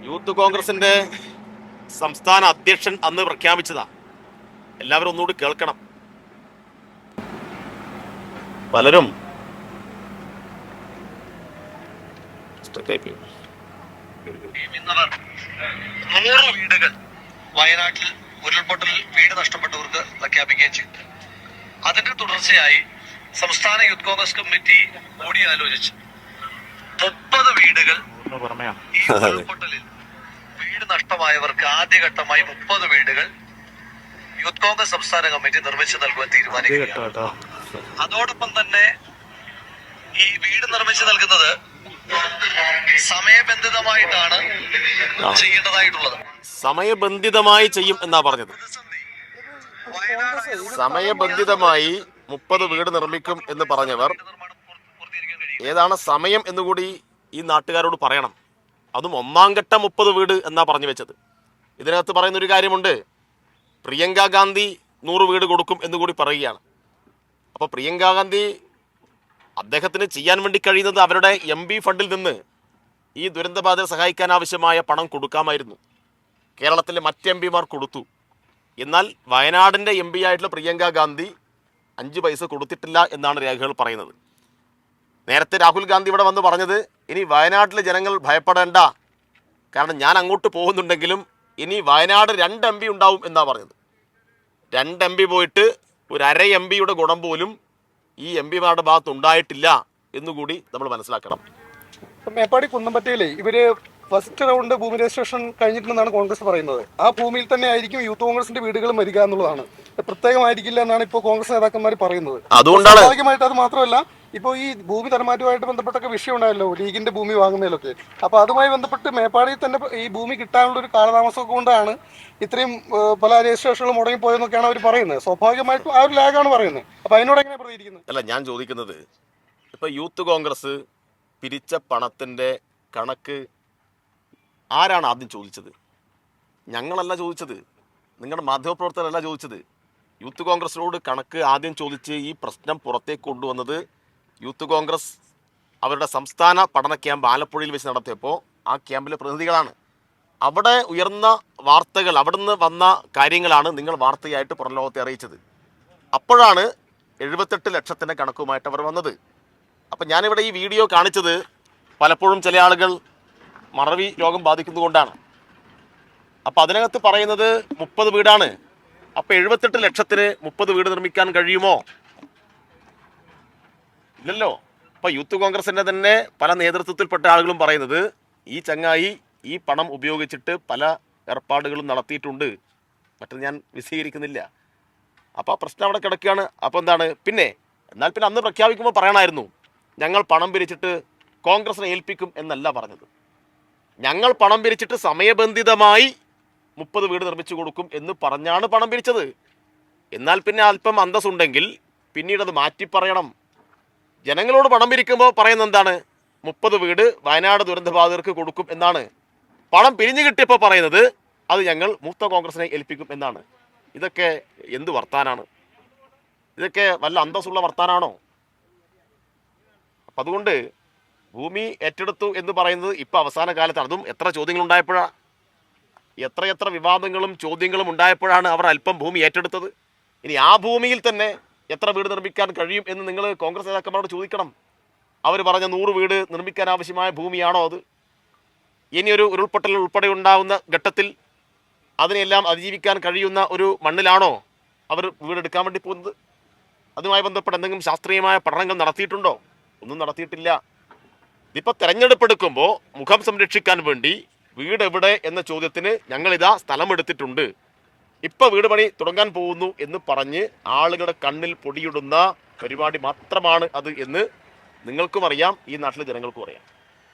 Youth കോൺഗ്രസിന്റെ സംസ്ഥാന അധ്യക്ഷൻ അന്ന് പ്രഖ്യാപിച്ചതാ. എല്ലാവരും ഒന്നുകൂടി കേൾക്കണം. പലരും വീടുകൾ വയനാട്ടിൽ ഉരുൾപൊട്ടലിൽ വീട് നഷ്ടപ്പെട്ടവർക്ക് പ്രഖ്യാപിക്കുകയും ചെയ്തു. അതിന്റെ തുടർച്ചയായി സംസ്ഥാന യൂത്ത് കോൺഗ്രസ് കമ്മിറ്റി കൂടിയാലോചിച്ച് 30 വീടുകൾ ഈ ഉരുൾപൊട്ടലിൽ വീട് നഷ്ടമായവർക്ക് ആദ്യഘട്ടമായി 30 വീടുകൾ യൂത്ത് കോൺഗ്രസ് സംസ്ഥാന കമ്മിറ്റി നിർമ്മിച്ചു നൽകുവാൻ തീരുമാനിക്കുകയാണ്. അതോടൊപ്പം തന്നെ ഈ വീട് നിർമ്മിച്ചു നൽകുന്നത് സമയബന്ധിതമായിട്ടാണ് ചെയ്യേണ്ടതായിട്ടുള്ളത്. സമയബന്ധിതമായി ചെയ്യും എന്നാ പറഞ്ഞത്. സമയബന്ധിതമായി 30 വീട് നിർമ്മിക്കും എന്ന് പറഞ്ഞവർ ഏതാണ് സമയം എന്നുകൂടി ഈ നാട്ടുകാരോട് പറയണം. അതും ഒന്നാം ഘട്ടം 30 വീട് എന്നാ പറഞ്ഞു വെച്ചത്. ഇതിനകത്ത് പറയുന്നൊരു കാര്യമുണ്ട്, പ്രിയങ്ക ഗാന്ധി 100 വീട് കൊടുക്കും എന്നുകൂടി പറയുകയാണ്. അപ്പോൾ പ്രിയങ്ക ഗാന്ധി അദ്ദേഹത്തിന് ചെയ്യാൻ വേണ്ടി കഴിയുന്നത് അവരുടെ MP ഫണ്ടിൽ നിന്ന് ഈ ദുരന്തബാധിതരെ സഹായിക്കാൻ ആവശ്യമായ പണം കൊടുക്കാമായിരുന്നു. കേരളത്തിലെ മറ്റ് MP മാർ കൊടുത്തു. എന്നാൽ വയനാടിൻ്റെ MP ആയിട്ടുള്ള പ്രിയങ്ക ഗാന്ധി 5 പൈസ കൊടുത്തിട്ടില്ല എന്നാണ് രേഖകൾ പറയുന്നത്. നേരത്തെ രാഹുൽ ഗാന്ധി ഇവിടെ വന്ന് പറഞ്ഞത്, ഇനി വയനാട്ടിലെ ജനങ്ങൾ ഭയപ്പെടേണ്ട, കാരണം ഞാൻ അങ്ങോട്ട് പോകുന്നുണ്ടെങ്കിലും ഇനി വയനാട് 2 MP ഉണ്ടാവും എന്നാണ് പറഞ്ഞത്. 2 MP പോയിട്ട് ഒരു അര MP ഗുണം പോലും ഈ MP മാരുടെ ഭാഗത്ത് ഉണ്ടായിട്ടില്ല എന്നുകൂടി നമ്മൾ മനസ്സിലാക്കണം. മേപ്പാടി കുന്നമ്പറ്റയിലെ ഇവര് ഫസ്റ്റ് റൗണ്ട് ഭൂമി രജിസ്ട്രേഷൻ കഴിഞ്ഞിട്ടുണ്ടെന്നാണ് കോൺഗ്രസ് പറയുന്നത്. ആ ഭൂമിയിൽ തന്നെ ആയിരിക്കും യൂത്ത് കോൺഗ്രസിന്റെ വീടുകളും വരിക എന്നുള്ളതാണ്. പ്രത്യേകമായിരിക്കില്ല എന്നാണ് ഇപ്പോൾ കോൺഗ്രസ് നേതാക്കന്മാർ പറയുന്നത്. അതുകൊണ്ടാണ് സ്വാഭാവികമായിട്ട് അത് മാത്രമല്ല, ഇപ്പോൾ ഈ ഭൂമി തരമാറ്റവുമായിട്ട് ബന്ധപ്പെട്ടൊക്കെ വിഷയം ഉണ്ടായല്ലോ, ലീഗിന്റെ ഭൂമി വാങ്ങുന്നതിലൊക്കെ. അപ്പോൾ അതുമായി ബന്ധപ്പെട്ട് മേപ്പാടിയിൽ തന്നെ ഈ ഭൂമി കിട്ടാനുള്ള ഒരു കാലതാമസമൊക്കെ കൊണ്ടാണ് ഇത്രയും പല രജിസ്ട്രേഷനുകളും മുടങ്ങിപ്പോയെന്നൊക്കെയാണ് അവർ പറയുന്നത്. സ്വാഭാവികമായിട്ടും ആ ഒരു ലാഗാണ് പറയുന്നത്. അപ്പോൾ അതിനോട് എങ്ങനെ പ്രതികരിക്കുന്നത്? അല്ല, ഞാൻ ചോദിക്കുന്നത്, ഇപ്പൊ യൂത്ത് കോൺഗ്രസ് പിരിച്ച പണത്തിന്റെ കണക്ക് ആരാണ് ആദ്യം ചോദിച്ചത്? ഞങ്ങളല്ല ചോദിച്ചത്, നിങ്ങളുടെ മാധ്യമപ്രവർത്തകരല്ല ചോദിച്ചത്. യൂത്ത് കോൺഗ്രസിനോട് കണക്ക് ആദ്യം ചോദിച്ച് ഈ പ്രശ്നം പുറത്തേക്ക് കൊണ്ടുവന്നത് യൂത്ത് കോൺഗ്രസ് അവരുടെ സംസ്ഥാന പഠന ക്യാമ്പ് ആലപ്പുഴയിൽ വെച്ച് നടത്തിയപ്പോൾ ആ ക്യാമ്പിലെ പ്രതിനിധികളാണ്. അവിടെ ഉയർന്ന വാർത്തകൾ, അവിടുന്ന് വന്ന കാര്യങ്ങളാണ് നിങ്ങൾ വാർത്തയായിട്ട് പുറം ലോകത്തെ അറിയിച്ചത്. അപ്പോഴാണ് 78 ലക്ഷത്തിൻ്റെ കണക്കുമായിട്ട് അവർ വന്നത്. അപ്പം ഞാനിവിടെ ഈ വീഡിയോ കാണിച്ചത് പലപ്പോഴും ചില ആളുകൾ മറവി രോഗം ബാധിക്കുന്നതുകൊണ്ടാണ്. അപ്പം അതിനകത്ത് പറയുന്നത് 30 വീടാണ്. അപ്പം 78 ലക്ഷത്തിന് 30 വീട് നിർമ്മിക്കാൻ കഴിയുമോ? ഇല്ലല്ലോ. അപ്പം യൂത്ത് കോൺഗ്രസിൻ്റെ തന്നെ പല നേതൃത്വത്തിൽപ്പെട്ട ആളുകളും പറയുന്നത് ഈ ചങ്ങായി ഈ പണം ഉപയോഗിച്ചിട്ട് പല ഏർപ്പാടുകളും നടത്തിയിട്ടുണ്ട്. മറ്റത് ഞാൻ വിശദീകരിക്കുന്നില്ല. അപ്പോൾ ആ പ്രശ്നം അവിടെ കിടക്കുകയാണ്. അപ്പോൾ എന്താണ് എന്നാൽ പിന്നെ അന്ന് പ്രഖ്യാപിക്കുമ്പോൾ പറയണമായിരുന്നു, ഞങ്ങൾ പണം പിരിച്ചിട്ട് കോൺഗ്രസിനെ ഏൽപ്പിക്കും എന്നല്ല പറഞ്ഞത്. ഞങ്ങൾ പണം പിരിച്ചിട്ട് സമയബന്ധിതമായി 30 വീട് നിർമ്മിച്ചു കൊടുക്കും എന്ന് പറഞ്ഞാണ് പണം പിരിച്ചത്. എന്നാൽ പിന്നെ അല്പം അന്തസ്സുണ്ടെങ്കിൽ പിന്നീട് അത് മാറ്റി പറയണം. ജനങ്ങളോട് പണം പിരിക്കുമ്പോൾ പറയുന്നത് എന്താണ്? 30 വീട് വയനാട് ദുരന്തബാധിതർക്ക് കൊടുക്കും എന്നാണ്. പണം പിരിഞ്ഞു കിട്ടിയപ്പോൾ പറയുന്നത് അത് ഞങ്ങൾ മൂത്ത കോൺഗ്രസിനെ ഏൽപ്പിക്കും എന്നാണ്. ഇതൊക്കെ എന്ത് വർത്താനാണ്? ഇതൊക്കെ വല്ല അന്തസ്സുള്ള വർത്താനാണോ? അപ്പം അതുകൊണ്ട് ഭൂമി ഏറ്റെടുത്തു എന്ന് പറയുന്നത് ഇപ്പം അവസാന കാലത്താണ്. അതും എത്ര ചോദ്യങ്ങളുണ്ടായപ്പോഴാണ്, എത്ര വിവാദങ്ങളും ചോദ്യങ്ങളും ഉണ്ടായപ്പോഴാണ് അവർ അല്പം ഭൂമി ഏറ്റെടുത്തത്. ഇനി ആ ഭൂമിയിൽ തന്നെ എത്ര വീട് നിർമ്മിക്കാൻ കഴിയും എന്ന് നിങ്ങൾ കോൺഗ്രസ് നേതാക്കന്മാരോട് ചോദിക്കണം. അവർ പറഞ്ഞ 100 വീട് നിർമ്മിക്കാൻ ആവശ്യമായ ഭൂമിയാണോ അത്? ഇനിയൊരു ഉരുൾപൊട്ടൽ ഉൾപ്പെടെ ഉണ്ടാകുന്ന ഘട്ടത്തിൽ അതിനെല്ലാം അതിജീവിക്കാൻ കഴിയുന്ന ഒരു മണ്ണിലാണോ അവർ വീടെടുക്കാൻ വേണ്ടി പോകുന്നത്? അതുമായി ബന്ധപ്പെട്ട് എന്തെങ്കിലും ശാസ്ത്രീയമായ പഠനങ്ങൾ നടത്തിയിട്ടുണ്ടോ? ഒന്നും നടത്തിയിട്ടില്ല. ഇതിപ്പോൾ തെരഞ്ഞെടുപ്പ് എടുക്കുമ്പോൾ മുഖം സംരക്ഷിക്കാൻ വേണ്ടി വീട് എവിടെ എന്ന ചോദ്യത്തിന് ഞങ്ങളിതാ സ്ഥലമെടുത്തിട്ടുണ്ട്, ഇപ്പം വീട് പണി തുടങ്ങാൻ പോകുന്നു എന്ന് പറഞ്ഞ് ആളുകളുടെ കണ്ണിൽ പൊടിയിടുന്ന പരിപാടി മാത്രമാണ് അത് എന്ന് നിങ്ങൾക്കും അറിയാം, ഈ നാട്ടിലെ ജനങ്ങൾക്കും അറിയാം.